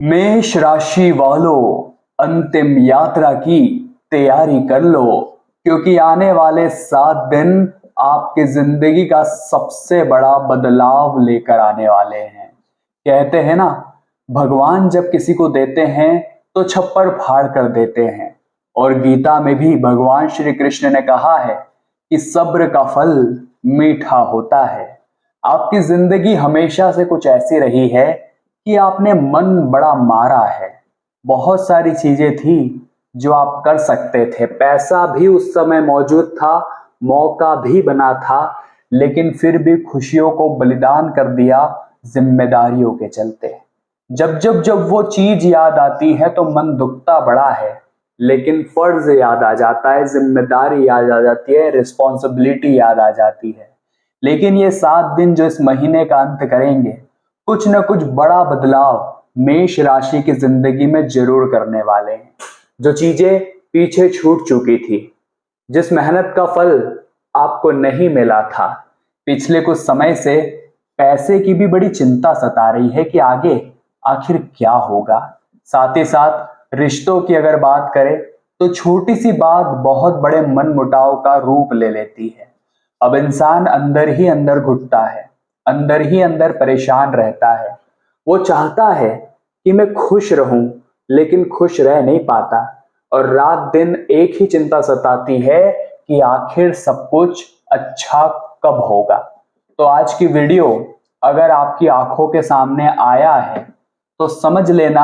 मेष राशि वालों, अंतिम यात्रा की तैयारी कर लो, क्योंकि आने वाले 7 दिन आपकी जिंदगी का सबसे बड़ा बदलाव लेकर आने वाले हैं। कहते हैं ना, भगवान जब किसी को देते हैं तो छप्पर फाड़ कर देते हैं। और गीता में भी भगवान श्री कृष्ण ने कहा है कि सब्र का फल मीठा होता है। आपकी जिंदगी हमेशा से कुछ ऐसी रही है कि आपने मन बड़ा मारा है। बहुत सारी चीजें थी जो आप कर सकते थे, पैसा भी उस समय मौजूद था, मौका भी बना था, लेकिन फिर भी खुशियों को बलिदान कर दिया जिम्मेदारियों के चलते। जब वो चीज याद आती है तो मन दुखता बड़ा है, लेकिन फर्ज याद आ जाता है, जिम्मेदारी याद आ जाती है, रिस्पॉन्सिबिलिटी याद आ जाती है। लेकिन ये 7 दिन जो इस महीने का अंत करेंगे, कुछ न कुछ बड़ा बदलाव मेष राशि की जिंदगी में जरूर करने वाले हैं। जो चीजें पीछे छूट चुकी थी, जिस मेहनत का फल आपको नहीं मिला था, पिछले कुछ समय से पैसे की भी बड़ी चिंता सता रही है कि आगे आखिर क्या होगा। साथ ही साथ रिश्तों की अगर बात करें तो छोटी सी बात बहुत बड़े मनमुटाव का रूप ले लेती है। अब इंसान अंदर ही अंदर घुटता है, अंदर ही अंदर परेशान रहता है। वो चाहता है कि मैं खुश रहूं, लेकिन खुश रह नहीं पाता। और रात दिन एक ही चिंता सताती है कि आखिर सब कुछ अच्छा कब होगा। तो आज की वीडियो अगर आपकी आंखों के सामने आया है तो समझ लेना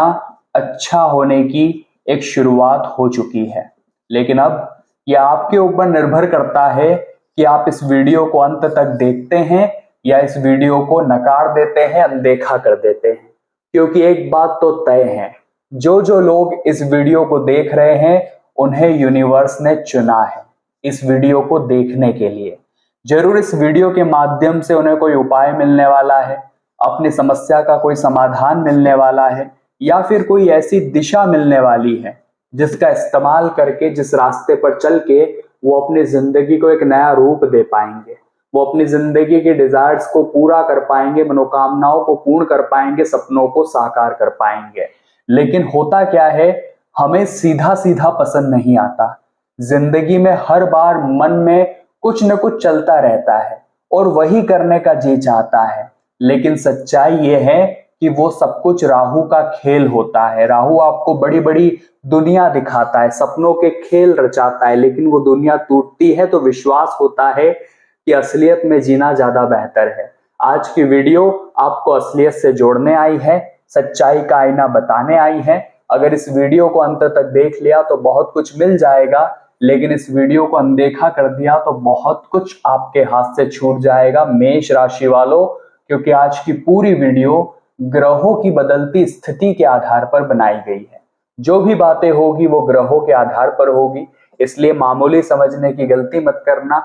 अच्छा होने की एक शुरुआत हो चुकी है। लेकिन अब यह आपके ऊपर निर्भर करता है कि आप इस वीडियो को अंत तक देखते हैं या इस वीडियो को नकार देते हैं, अनदेखा कर देते हैं। क्योंकि एक बात तो तय है, जो लोग इस वीडियो को देख रहे हैं उन्हें यूनिवर्स ने चुना है इस वीडियो को देखने के लिए। जरूर इस वीडियो के माध्यम से उन्हें कोई उपाय मिलने वाला है, अपनी समस्या का कोई समाधान मिलने वाला है, या फिर कोई ऐसी दिशा मिलने वाली है जिसका इस्तेमाल करके, जिस रास्ते पर चल के वो अपनी जिंदगी को एक नया रूप दे पाएंगे। वो अपनी जिंदगी के डिजायर्स को पूरा कर पाएंगे, मनोकामनाओं को पूर्ण कर पाएंगे, सपनों को साकार कर पाएंगे। लेकिन होता क्या है, हमें सीधा सीधा पसंद नहीं आता। जिंदगी में हर बार मन में कुछ न कुछ चलता रहता है और वही करने का जी चाहता है। लेकिन सच्चाई ये है कि वो सब कुछ राहु का खेल होता है। राहु आपको बड़ी बड़ी दुनिया दिखाता है, सपनों के खेल रचाता है, लेकिन वो दुनिया टूटती है तो विश्वास होता है कि असलियत में जीना ज्यादा बेहतर है। आज की वीडियो आपको असलियत से जोड़ने आई है, सच्चाई का आईना बताने आई है। अगर इस वीडियो को अंत तक देख लिया तो बहुत कुछ मिल जाएगा, लेकिन इस वीडियो को अनदेखा कर दिया तो बहुत कुछ आपके हाथ से छूट जाएगा मेष राशि वालों। क्योंकि आज की पूरी वीडियो ग्रहों की बदलती स्थिति के आधार पर बनाई गई है। जो भी बातें होगी वो ग्रहों के आधार पर होगी, इसलिए मामूली समझने की गलती मत करना,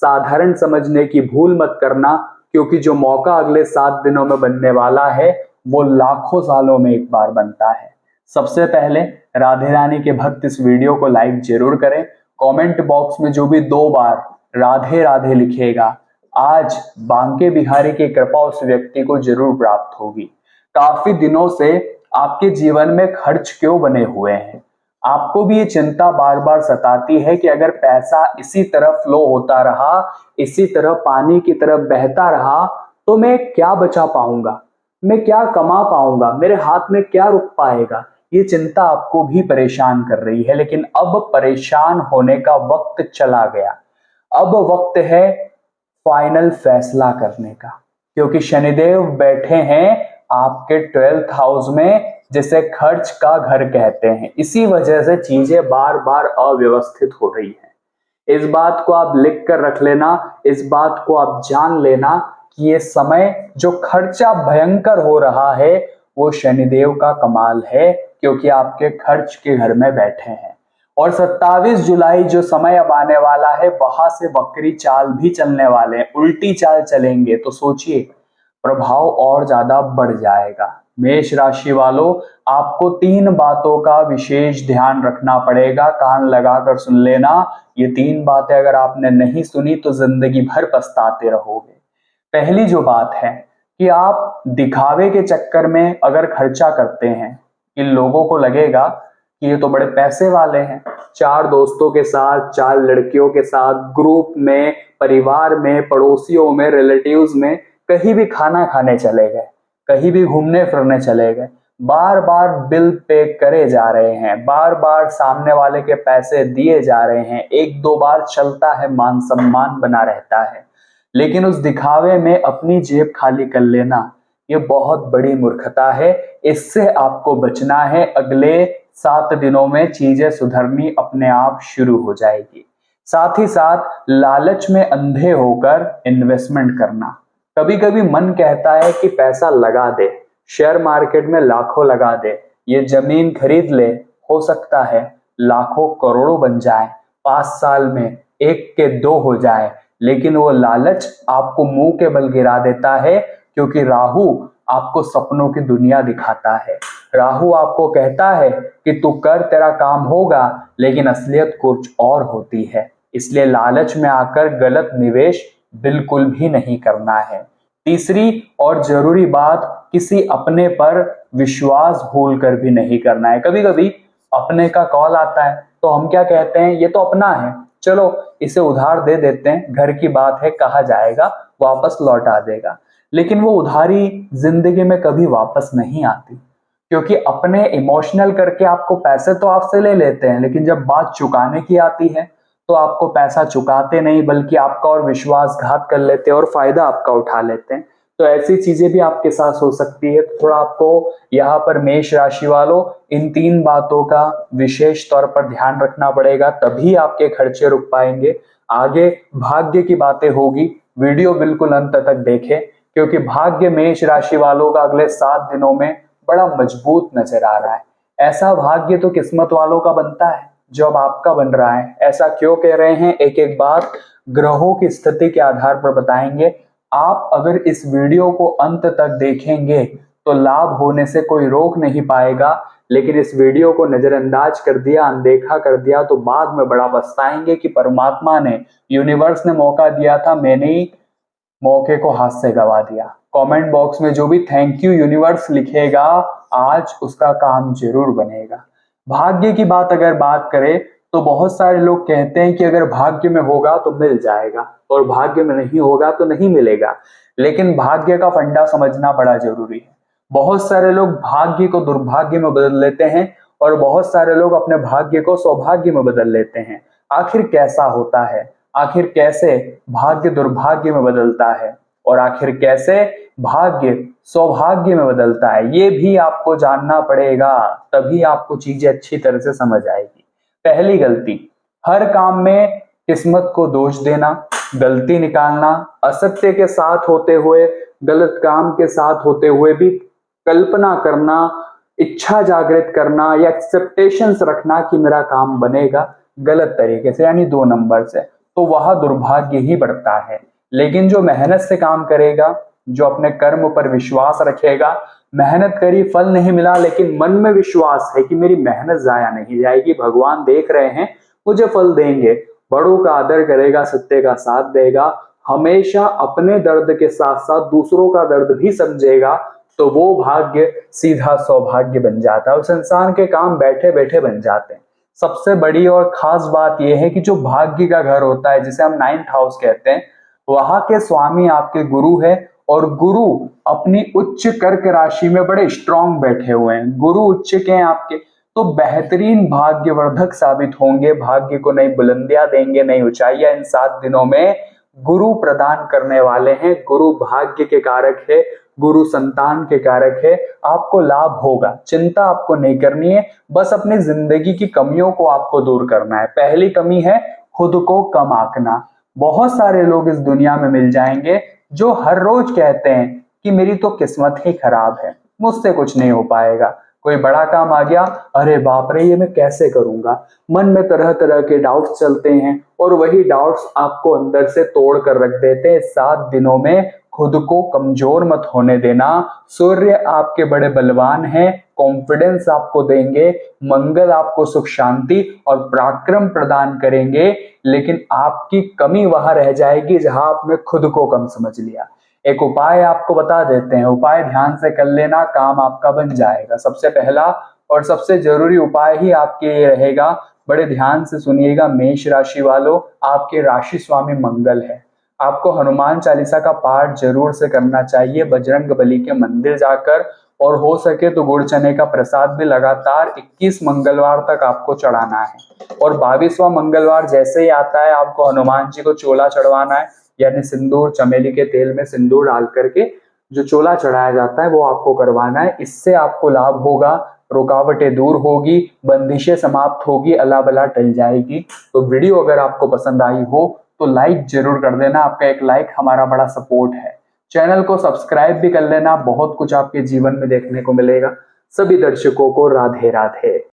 साधारण समझने की भूल मत करना। क्योंकि जो मौका अगले 7 दिनों में बनने वाला है वो लाखों सालों में एक बार बनता है। सबसे पहले राधे रानी के भक्त इस वीडियो को लाइक जरूर करें। कमेंट बॉक्स में जो भी 2 बार राधे राधे लिखेगा, आज बांके बिहारी की कृपा उस व्यक्ति को जरूर प्राप्त होगी। काफी दिनों से आपके जीवन में खर्च क्यों बने हुए हैं? आपको भी ये चिंता बार बार सताती है कि अगर पैसा इसी तरह फ्लो होता रहा, इसी तरह पानी की तरह बहता रहा, तो मैं क्या बचा पाऊंगा, मैं क्या कमा पाऊंगा, मेरे हाथ में क्या रुक पाएगा। ये चिंता आपको भी परेशान कर रही है। लेकिन अब परेशान होने का वक्त चला गया। अब वक्त है फाइनल फैसला करने का, क्योंकि शनिदेव बैठे हैं आपके 12th हाउस में, जिसे खर्च का घर कहते हैं। इसी वजह से चीजें बार बार अव्यवस्थित हो रही हैं। इस बात को आप लिख कर रख लेना, इस बात को आप जान लेना कि ये समय जो खर्चा भयंकर हो रहा है वो शनिदेव का कमाल है, क्योंकि आपके खर्च के घर में बैठे हैं। और 27 जुलाई जो समय अब आने वाला है, वहां से वक्री चाल भी चलने वाले हैं, उल्टी चाल चलेंगे। तो सोचिए, प्रभाव और ज्यादा बढ़ जाएगा। मेष राशि वालों, आपको 3 बातों का विशेष ध्यान रखना पड़ेगा। कान लगाकर सुन लेना। ये 3 बातें अगर आपने नहीं सुनी तो जिंदगी भर पछताते रहोगे। पहली जो बात है कि आप दिखावे के चक्कर में अगर खर्चा करते हैं इन लोगों को लगेगा कि ये तो बड़े पैसे वाले हैं, 4 दोस्तों के साथ, 4 लड़कियों के साथ, ग्रुप में, परिवार में, पड़ोसियों में, रिलेटिव्स में कहीं भी खाना खाने चले गए, कहीं भी घूमने फिरने चले गए, बार बार बिल पे करे जा रहे हैं, बार बार सामने वाले के पैसे दिए जा रहे हैं, 1-2 बार चलता है, मान सम्मान बना रहता है, लेकिन उस दिखावे में अपनी जेब खाली कर लेना ये बहुत बड़ी मूर्खता है। इससे आपको बचना है। अगले 7 दिनों में चीजें सुधरनी अपने आप शुरू हो जाएगी। साथ ही साथ लालच में अंधे होकर इन्वेस्टमेंट करना। कभी कभी मन कहता है कि पैसा लगा दे, शेयर मार्केट में लाखों लगा दे, ये जमीन खरीद ले, हो सकता है लाखों करोड़ों बन जाए, 5 साल में 1 के 2 हो जाए, लेकिन वो लालच आपको मुंह के बल गिरा देता है, क्योंकि राहु आपको सपनों की दुनिया दिखाता है। राहु आपको कहता है कि तू कर, तेरा काम होगा, लेकिन असलियत कुछ और होती है। इसलिए लालच में आकर गलत निवेश बिल्कुल भी नहीं करना है। तीसरी और जरूरी बात, किसी अपने पर विश्वास भूलकर भी नहीं करना है। कभी कभी अपने का कॉल आता है तो हम क्या कहते हैं, ये तो अपना है, चलो इसे उधार दे देते हैं, घर की बात है, कहा जाएगा, वापस लौटा देगा। लेकिन वो उधारी जिंदगी में कभी वापस नहीं आती, क्योंकि अपने इमोशनल करके आपको पैसे तो आपसे ले लेते हैं, लेकिन जब बात चुकाने की आती है तो आपको पैसा चुकाते नहीं, बल्कि आपका और विश्वासघात कर लेते हैं और फायदा आपका उठा लेते हैं। तो ऐसी चीजें भी आपके साथ हो सकती है। तो थोड़ा आपको यहाँ पर मेष राशि वालों इन 3 बातों का विशेष तौर पर ध्यान रखना पड़ेगा, तभी आपके खर्चे रुक पाएंगे। आगे भाग्य की बातें होगी, वीडियो बिल्कुल अंत तक देखें, क्योंकि भाग्य मेष राशि वालों का अगले 7 दिनों में बड़ा मजबूत नजर आ रहा है। ऐसा भाग्य तो किस्मत वालों का बनता है जो अब आपका बन रहा है। ऐसा क्यों कह रहे हैं, एक एक बात ग्रहों की स्थिति के आधार पर बताएंगे। आप अगर इस वीडियो को अंत तक देखेंगे तो लाभ होने से कोई रोक नहीं पाएगा, लेकिन इस वीडियो को नजरअंदाज कर दिया, अनदेखा कर दिया, तो बाद में बड़ा पछताएंगे कि परमात्मा ने, यूनिवर्स ने मौका दिया था, मैंने ही मौके को हाथ से गवा दिया। कमेंट बॉक्स में जो भी थैंक यू यूनिवर्स लिखेगा, आज उसका काम जरूर बनेगा। भाग्य की बात करें तो बहुत सारे लोग कहते हैं कि अगर भाग्य में होगा तो मिल जाएगा और भाग्य में नहीं होगा तो नहीं मिलेगा, लेकिन भाग्य का फंडा समझना बड़ा जरूरी है। बहुत सारे लोग भाग्य को दुर्भाग्य में बदल लेते हैं और बहुत सारे लोग अपने भाग्य को सौभाग्य में बदल लेते हैं। आखिर कैसा होता है, आखिर कैसे भाग्य दुर्भाग्य में बदलता है और आखिर कैसे भाग्य सौभाग्य में बदलता है, ये भी आपको जानना पड़ेगा, तभी आपको चीजें अच्छी तरह से समझ आएगी। पहली गलती, हर काम में किस्मत को दोष देना, गलती निकालना, असत्य के साथ होते हुए, गलत काम के साथ होते हुए भी कल्पना करना, इच्छा जागृत करना या एक्सेप्टेशंस रखना कि मेरा काम बनेगा गलत तरीके से, यानी 2 नंबर से, तो वह दुर्भाग्य ही बढ़ता है। लेकिन जो मेहनत से काम करेगा, जो अपने कर्म पर विश्वास रखेगा, मेहनत करी फल नहीं मिला, लेकिन मन में विश्वास है कि मेरी मेहनत जाया नहीं जाएगी, भगवान देख रहे हैं, मुझे फल देंगे, बड़ों का आदर करेगा, सत्य का साथ देगा, हमेशा अपने दर्द के साथ साथ दूसरों का दर्द भी समझेगा, तो वो भाग्य सीधा सौभाग्य बन जाता है। उस इंसान के काम बैठे बैठे बन जाते हैं। सबसे बड़ी और खास बात यह है कि जो भाग्य का घर होता है, जिसे हम 9th हाउस कहते हैं, वहां के स्वामी आपके गुरु है और गुरु अपनी उच्च कर्क राशि में बड़े स्ट्रांग बैठे हुए हैं। गुरु उच्च के हैं आपके, तो बेहतरीन भाग्यवर्धक साबित होंगे, भाग्य को नई बुलंदियां देंगे, नई ऊंचाइयां इन 7 दिनों में गुरु प्रदान करने वाले हैं। गुरु भाग्य के कारक है, गुरु संतान के कारक है, आपको लाभ होगा, चिंता आपको नहीं करनी है, बस अपनी जिंदगी की कमियों को आपको दूर करना है। पहली कमी है खुद को कम आंकना। बहुत सारे लोग इस दुनिया में मिल जाएंगे जो हर रोज कहते हैं कि मेरी तो किस्मत ही खराब है, मुझसे कुछ नहीं हो पाएगा। कोई बड़ा काम आ गया, अरे बाप रे ये मैं कैसे करूंगा, मन में तरह तरह के डाउट्स चलते हैं और वही डाउट्स आपको अंदर से तोड़ कर रख देते हैं। 7 दिनों में खुद को कमजोर मत होने देना। सूर्य आपके बड़े बलवान हैं, कॉन्फिडेंस आपको देंगे, मंगल आपको सुख शांति और पराक्रम प्रदान करेंगे, लेकिन आपकी कमी वहां रह जाएगी जहां आपने खुद को कम समझ लिया। एक उपाय आपको बता देते हैं, उपाय ध्यान से कर लेना, काम आपका बन जाएगा। सबसे पहला, और सबसे जरूरी उपाय ही आपके ये रहेगा, बड़े ध्यान से सुनिएगा मेष राशि वालों, आपके राशि स्वामी मंगल है। आपको हनुमान चालीसा का पाठ जरूर से करना चाहिए बजरंग बली के मंदिर जाकर, और हो सके तो गुड़ चने का प्रसाद भी लगातार 21 मंगलवार तक आपको चढ़ाना है। और 22वां मंगलवार जैसे ही आता है आपको हनुमान जी को चोला चढ़वाना है, यानी सिंदूर, चमेली के तेल में सिंदूर डाल करके जो चोला चढ़ाया जाता है वो आपको करवाना है। इससे आपको लाभ होगा, रुकावटें दूर होगी, बंदिशें समाप्त होगी, अला बला टल जाएगी। तो वीडियो अगर आपको पसंद आई हो तो लाइक जरूर कर देना, आपका एक लाइक हमारा बड़ा सपोर्ट है। चैनल को सब्सक्राइब भी कर लेना, बहुत कुछ आपके जीवन में देखने को मिलेगा। सभी दर्शकों को राधे राधे।